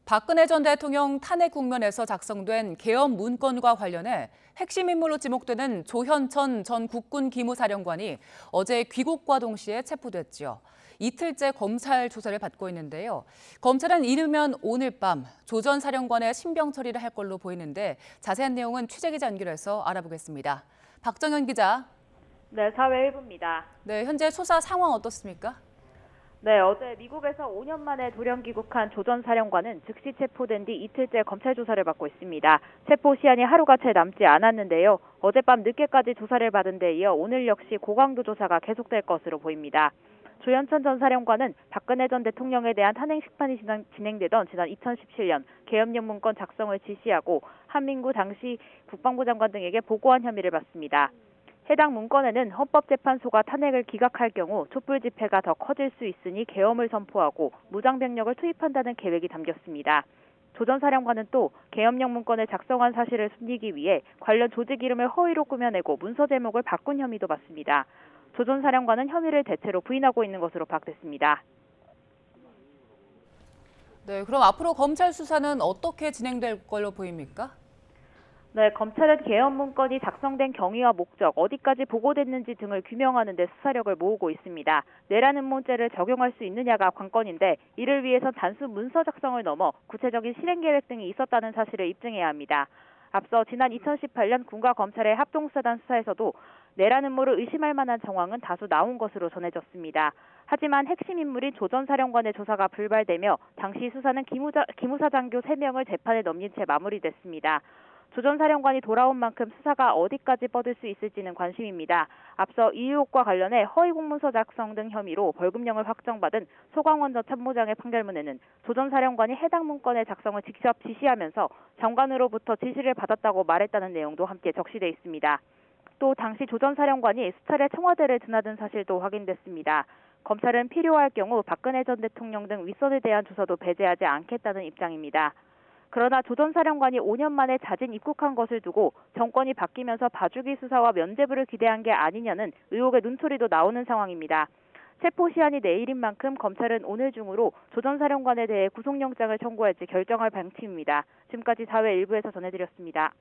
박근혜 전 대통령 탄핵 국면에서 작성된 계엄 문건과 관련해 핵심 인물로 지목되는 조현천 전 국군 기무사령관이 어제 귀국과 동시에 체포됐죠. 이틀째 검찰 조사를 받고 있는데요. 검찰은 이르면 오늘 밤 조 전 사령관의 신병 처리를 할 걸로 보이는데 자세한 내용은 취재기자 연결해서 알아보겠습니다. 박정현 기자. 네, 사회 1부입니다. 네, 현재 수사 상황 어떻습니까? 네, 어제 미국에서 5년 만에 돌연 귀국한 조 전 사령관은 즉시 체포된 뒤 이틀째 검찰 조사를 받고 있습니다. 체포 시한이 하루가 채 남지 않았는데요. 어젯밤 늦게까지 조사를 받은 데 이어 오늘 역시 고강도 조사가 계속될 것으로 보입니다. 조현천 전 사령관은 박근혜 전 대통령에 대한 탄핵 심판이 진행되던 지난 2017년 계엄령 문건 작성을 지시하고 한민구 당시 국방부 장관 등에게 보고한 혐의를 받습니다. 해당 문건에는 헌법재판소가 탄핵을 기각할 경우 촛불 집회가 더 커질 수 있으니 계엄을 선포하고 무장병력을 투입한다는 계획이 담겼습니다. 조 전 사령관은 또 계엄령 문건을 작성한 사실을 숨기기 위해 관련 조직 이름을 허위로 꾸며내고 문서 제목을 바꾼 혐의도 받습니다. 조 전 사령관은 혐의를 대체로 부인하고 있는 것으로 파악됐습니다. 네, 그럼 앞으로 검찰 수사는 어떻게 진행될 걸로 보입니까? 네, 검찰은 계엄 문건이 작성된 경위와 목적, 어디까지 보고됐는지 등을 규명하는 데 수사력을 모으고 있습니다. 내란 음모죄를 적용할 수 있느냐가 관건인데 이를 위해선 단순 문서 작성을 넘어 구체적인 실행 계획 등이 있었다는 사실을 입증해야 합니다. 앞서 지난 2018년 군과 검찰의 합동수사단 수사에서도 내란 음모를 의심할 만한 정황은 다수 나온 것으로 전해졌습니다. 하지만 핵심 인물인 조 전 사령관의 조사가 불발되며 당시 수사는 기무사 장교 3명을 재판에 넘긴 채 마무리됐습니다. 조 전 사령관이 돌아온 만큼 수사가 어디까지 뻗을 수 있을지는 관심입니다. 앞서 이 의혹과 관련해 허위 공문서 작성 등 혐의로 벌금형을 확정받은 소강원 전 참모장의 판결문에는 조 전 사령관이 해당 문건의 작성을 직접 지시하면서 장관으로부터 지시를 받았다고 말했다는 내용도 함께 적시돼 있습니다. 또 당시 조 전 사령관이 수차례 청와대를 드나든 사실도 확인됐습니다. 검찰은 필요할 경우 박근혜 전 대통령 등 윗선에 대한 조사도 배제하지 않겠다는 입장입니다. 그러나 조 전 사령관이 5년 만에 자진 입국한 것을 두고 정권이 바뀌면서 봐주기 수사와 면죄부를 기대한 게 아니냐는 의혹의 눈초리도 나오는 상황입니다. 체포 시한이 내일인 만큼 검찰은 오늘 중으로 조 전 사령관에 대해 구속영장을 청구할지 결정할 방침입니다. 지금까지 사회 1부에서 전해드렸습니다.